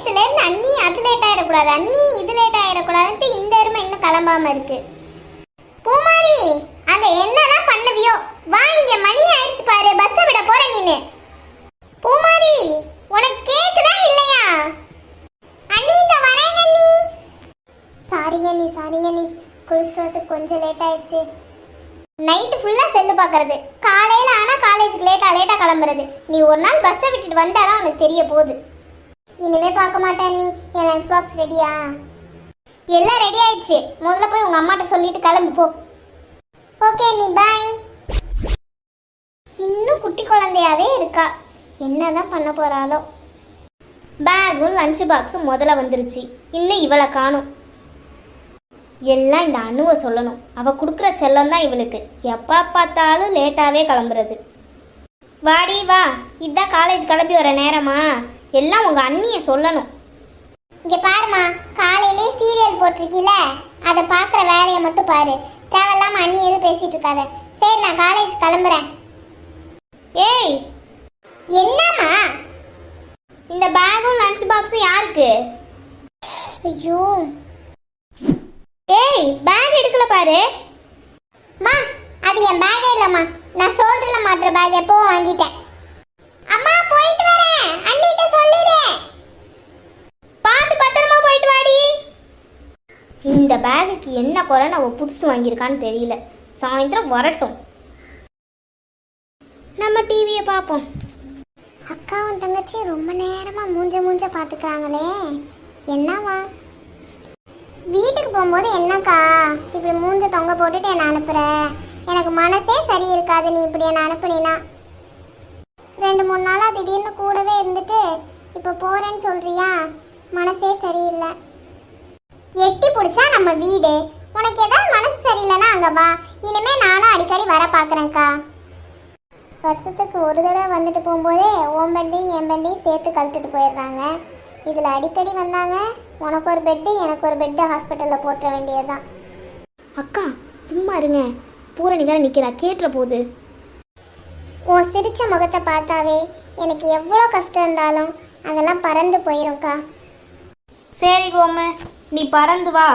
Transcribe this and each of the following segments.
நேத்துல இருந்து அண்ணி அது லேட் ஆயிடக்கூடாது, அண்ணி இது லேட் ஆயிடக்கூடாதுன்ட்டு இந்த எருமை இன்னும் கிளம்பாம இருக்கு. பூமாரி, அங்க என்னதான் பண்ணுவியோ, வா இங்க மணி ஆயிடுச்சு பாரு, பஸ்ஸை விட போற நீனு. பூமாரி, உனக்கு கேக்குதா இல்லையா? அண்ணி இந்த வரேங்க அண்ணி. சாரிங்க நீ குளிச்சுறதுக்கு கொஞ்சம் லேட் ஆயிடுச்சு. நைட்டு ஃபுல்லா செல்லு பாக்குறது, காலையில ஆனா காலேஜுக்கு லேட்டா கிளம்புறது. நீ ஒரு நாள் பஸ்ஸை விட்டுட்டு வந்தாதான் உனக்கு தெரிய போகுது. இனிமே பார்க்க மாட்டேன் நீ. என் லஞ்ச் பாக்ஸ் ரெடியா? எல்லாம் ரெடி ஆயிடுச்சு. முதல்ல போய் உங்க அம்மாட்ட சொல்லிட்டு கிளம்பு போ. ஓகே நீ பாய். இன்னும் குட்டி குழந்தையாவே இருக்கா, என்னதான் பண்ண போறாளோ. பேகும் லஞ்ச் பாக்ஸும் முதல்ல வந்துருச்சு, இன்னும் இவளை காணும். எல்லாம் இந்த அணுவை சொல்லணும், அவ கொடுக்குற செல்லம் தான் இவளுக்கு. எப்போ பார்த்தாலும் லேட்டாகவே கிளம்புறது. வாடி வா, இதுதான் காலேஜ் கிளம்பி வர நேரமா, எல்லாம் உங்கள் அண்ணியை சொல்லணும். இங்கே பாருமா, காலையிலே சீரியல் போட்டிருக்கீல, அதை பார்க்குற வேலையை மட்டும் பாரு. தேவையில்லாம அண்ணி எதுவும் பேசிட்டு இருக்காத. சரி நான் காலேஜ் கிளம்புறேன். ஏய் என்னம்மா? இந்த பேகும் லஞ்ச் பாக்ஸும் யாருக்கு? ஐயோ, ஏய் பேக் எடுக்கல பாரு. மா அது என் பேக்கே இல்லம்மா, நான் ஷோல்டர்ல மாட்டுற பேக் எப்போ வாங்கிட்டேன். அம்மா போயிட்டு வரேன், அண்ணிட்ட சொல்லிடு. பார்த்து பத்திரமா போயிட்டு வாடி. இந்த பேக்குக்கு என்ன குறைன்னு அவ புதுசு வாங்கியிருக்கான்னு தெரியல. சாயந்தரம் வரட்டும், நம்ம டிவியை பார்ப்போம். அக்காவும் தங்கச்சி ரொம்ப நேரமா மூஞ்ச பார்த்துக்கிறாங்களே, என்னவா? வீட்டுக்கு போகும்போது என்னக்கா இப்படி மூஞ்ச தொங்க போட்டுட்டு என்ன அனுப்புற? எனக்கு மனசே சரி இருக்காது நீ இப்படி என்ன அனுப்புனா. 2-3 நாளா திடீர்னு கூடவே இருந்துட்டு இப்போ போறேன்னு சொல்றியா? மனசே சரியில்லை. எட்டி பிடிச்சா நம்ம வீடு. உனக்கு ஏதாவது மனசு சரியில்லைன்னா அங்க வா. இனிமே நானும் அடிக்கடி வர பாக்குறேன்க்கா. வருஷத்துக்கு ஒரு தடவை வந்துட்டு போகும்போதே ஓம் பெண்டையும் என் பெண்டையும் சேர்த்து கழட்டுட்டு போயிடுறாங்க. இதில் அடிக்கடி வந்தாங்க, உனக்கு ஒரு பெட்டு எனக்கு ஒரு பெட்டு ஹாஸ்பிட்டலில் போட்டுற வேண்டியதுதான். அக்கா சும்மா இருங்க, பூரணி வேற நிற்கிறா, கேட்டுற போகுது. உன் சிரிச்ச முகத்தை பார்த்தாவே எனக்கு எவ்வளோ கஷ்டம் இருந்தாலும் அதெல்லாம் பறந்து போயிரும்க்கா. சரி கோமு, நீ பறந்து வா,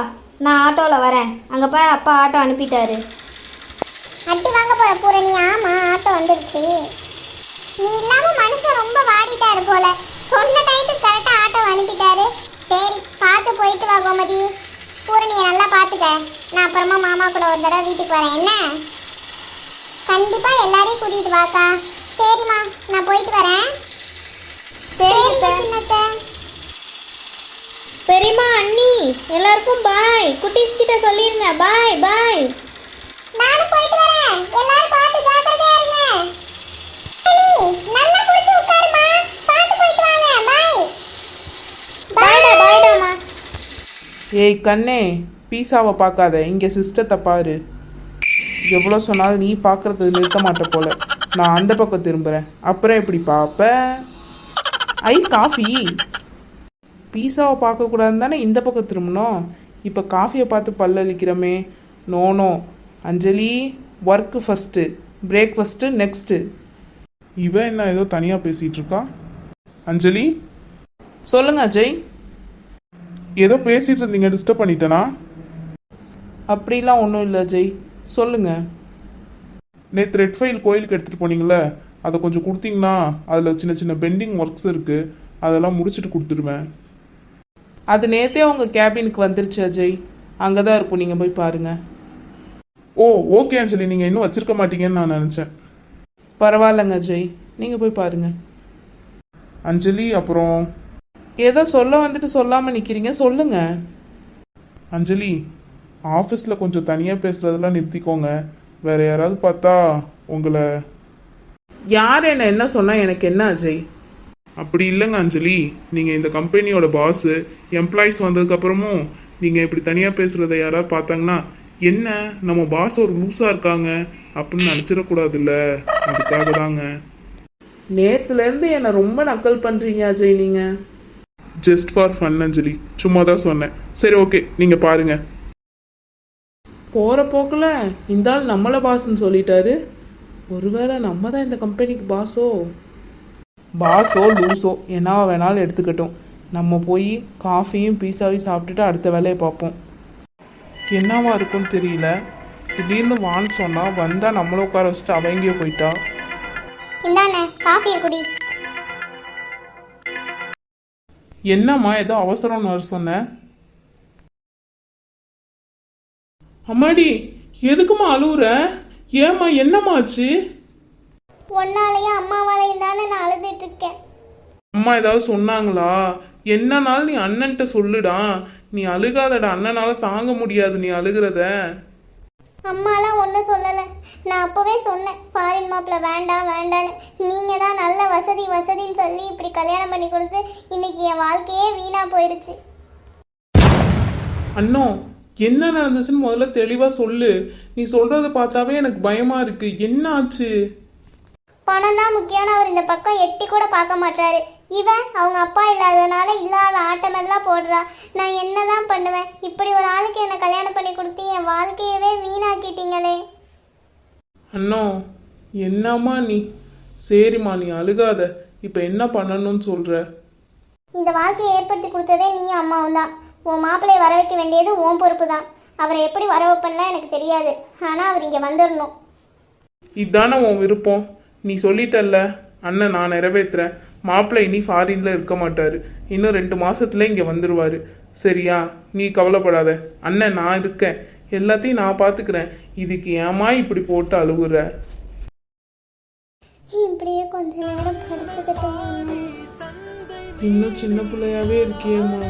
நான் ஆட்டோவில் வரேன். அங்கே பாரு, அப்பா ஆட்டோ அனுப்பிட்டாரு. அட்டி வாங்க போற பூரணி? ஆமாம் ஆட்டோ வந்துடுச்சு. நீ இல்லாமல் மனுஷன் ரொம்ப வாடிட்டாரு போல. சொன்ன டைத்துக்கு கரெக்டாக ஆட்டோ அனுப்பிட்டாரு. சரி பார்த்து போயிட்டு வா கோமதி. பூரணியை நல்லா பார்த்துக்க. நான் அப்புறமா மாமா கூட ஒரு தடவை வீட்டுக்கு வரேன். என்ன? கண்டிப்பாக எல்லாரையும் கூட்டிகிட்டு வாக்கா. சரிம்மா நான் போயிட்டு வரேன். சரி சின்னத்தை. பெரியம்மா, அண்ணி எல்லாருக்கும் பாய். குட்டீஸ் கிட்ட சொல்லிருங்க பாய் பாய். நானும் போயிட்டு வரேன். எல்லாரும் பார்த்து ஜாக்கிரதையா இருங்க. நல்லா புடிச்சு உட்காருமா, பார்த்து போயிட்டு வாங்க. பாய். பாய்டாமா. ஏய் கண்ணே, பீஸாவை பார்க்காத, இங்கே சிஸ்டத்தை பாரு. எவ்வளோ சொன்னாலும் நீ பார்க்குறது நிறுத்த மாட்ட போல. நான் அந்த பக்கம் திரும்புகிறேன், அப்புறம் எப்படி பார்ப்ப? ஐ காஃபி. பீஸாவை பார்க்கக்கூடாதுன்னு தானே இந்த பக்கம் திரும்பணும். இப்போ காஃபியை பார்த்து பல்லளிக்கிறோமே. நோ அஞ்சலி, ஒர்க்கு ஃபஸ்ட்டு, பிரேக்ஃபாஸ்ட்டு நெக்ஸ்ட்டு. இவன் என்ன ஏதோ தனியாக பேசிகிட்டு இருக்கா? அஞ்சலி சொல்லுங்க அஜய். ஏதோ பேசிகிட்டு இருந்தீங்க, டிஸ்டர்ப் பண்ணிட்டேனா? அப்படிலாம் ஒன்றும் இல்லை அஜய், சொல்லுங்க. நேற்று ரெட் ஃபைல் கோயிலுக்கு எடுத்துகிட்டு போனீங்களே, அதை கொஞ்சம் கொடுத்தீங்கன்னா அதில் சின்ன சின்ன பெண்டிங் ஒர்க்ஸ் இருக்குது, அதெல்லாம் முடிச்சுட்டு கொடுத்துருவேன். அது நேற்றே உங்கள் கேபினுக்கு வந்துருச்சு அஜய், அங்கே தான் இருக்கும், நீங்கள் போய் பாருங்கள். ஓ ஓகே அஞ்சலி, நீங்கள் இன்னும் வச்சுருக்க மாட்டீங்கன்னு நான் நினச்சேன். பரவாயில்லைங்க அஜய், நீங்கள் போய் பாருங்கள். அஞ்சலி அப்புறம் ஏதோ சொல்ல வந்துட்டு சொல்லாமல் நிற்கிறீங்க, சொல்லுங்க. அஞ்சலி, ஆஃபீஸில் கொஞ்சம் தனியாக பேசுகிறதெல்லாம் நிறுத்திக்கோங்க. வேறு யாராவது பார்த்தா உங்களை. யார் என்ன சொன்னால் எனக்கு என்ன அஜய்? அப்படி இல்லைங்க அஞ்சலி, நீங்கள் இந்த கம்பெனியோட பாஸு. எம்ப்ளாயிஸ் வந்ததுக்கப்புறமும் நீங்கள் இப்படி தனியாக பேசுகிறத யாராவது பார்த்தாங்கன்னா, என்ன நம்ம பாஸ் ஒரு லூஸாக இருக்காங்க அப்படின்னு நினச்சிடக்கூடாதுல்ல, அதுக்காக தாங்க. நேற்றுலேருந்து என்னை ரொம்ப நக்கல் பண்ணுறீங்க அஜய் நீங்கள். ஜஸ்ட் ஃபார் ஃபன் அஞ்சலி, சும்மா தான் சொன்னேன். சரி ஓகே, நீங்கள் பாருங்கள். போகிற போக்கில் இந்த ஆள் நம்மளை பாஸ்ன்னு சொல்லிட்டாரு. ஒருவேளை நம்ம தான் இந்த கம்பெனிக்கு பாஸோ லூஸோ என்னவா வேணாலும் எடுத்துக்கட்டும். நம்ம போய் காஃபியும் பீஸாவையும் சாப்பிட்டுட்டு அடுத்த வேலையை பார்ப்போம். என்னவா இருக்குன்னு தெரியல. திடீர்னு வான்னு சொன்னால் வந்தால் நம்மளும் உட்கார வச்சுட்டு அவ எங்கேயோ போயிட்டா. இந்தாண்ணே காஃபியை குடி. என்னம்மா ஏதோ அவசரம்னு வர சொன்னேன். அம்மாடி எதுக்குமா அழுவுற? ஏம்மா என்னம்மா ஆச்சு? ஒன்னாலையும் அம்மாவாலையும் தானே நான் அழுதுட்டு இருக்கேன். அம்மா ஏதாவது சொன்னாங்களா? என்னனாலும் நீ அண்ணன்ட்ட சொல்லுடா. நீ அழுகாதடா, அண்ணனால தாங்க முடியாது நீ அழுகிறத. அம்மாலாம் ஒன்றும் சொல்லலை. நான் அப்போவே சொன்னேன் ஃபாரின் மாப்பிள்ள வேண்டாம் வேண்டான்னு. நீங்கள் தான் நல்ல வசதி வசதின்னு சொல்லி இப்படி கல்யாணம் பண்ணி கொடுத்து இன்னைக்கு என் வாழ்க்கையே வீணாக போயிடுச்சு. அண்ணோ என்ன நடந்துச்சுன்னு முதல்ல தெளிவா சொல்லு. நீ சொல்றத பார்த்தாவே எனக்கு பயமா இருக்கு. என்ன ஆச்சு? பணம் தான் முக்கியம்னு அவர் இந்த பக்கம் எட்டி கூட பார்க்க மாட்டாரு. இவன் அவங்க அப்பா இல்லாததுனால இல்லாத ஆட்டமெல்லாம் போடுறா. நான் என்னதான் பண்ணுவேன்? இப்படி ஒரு ஆளுக்கு என்னை கல்யாணம் பண்ணி கொடுத்து என் வாழ்க்கையவே வீணாக்கிட்டீங்களே. அண்ணோ என்னம்மா நீ? சரிம்மா நீ அழுகாத. இப்போ என்ன பண்ணணும்னு சொல்ற? இந்த வாழ்க்கையை ஏற்படுத்தி கொடுத்ததே நீ அம்மாவும் தான். உன் மாப்பிள்ளையை வர வைக்க வேண்டியது உன் பொறுப்பு தான். அவரை எப்படி வர வைப்பேன்னா எனக்கு தெரியாது. ஆனால் அவர் இங்கே வந்துடணும். இதானே உன் விருப்பம். நீ சொல்லிட்டல்ல, அண்ணன் நான் நிறைவேற்றுறேன். மாப்பிள்ளை இனி ஃபாரின்ல இருக்க மாட்டாரு. இன்னும் 2 மாசத்துல இங்கே வந்துடுவாரு. சரியா? நீ கவலைப்படாத. அண்ணன் நான் இருக்கேன். எல்லாத்தையும் நான் பார்த்துக்கிறேன். இதுக்கு ஏமா இப்படி போட்டு அழுகுற? இப்படியே கொஞ்ச நேரம் படுத்துக்கிட்டேன். இன்னும் சின்ன பிள்ளையாவே இருக்கியேம்மா.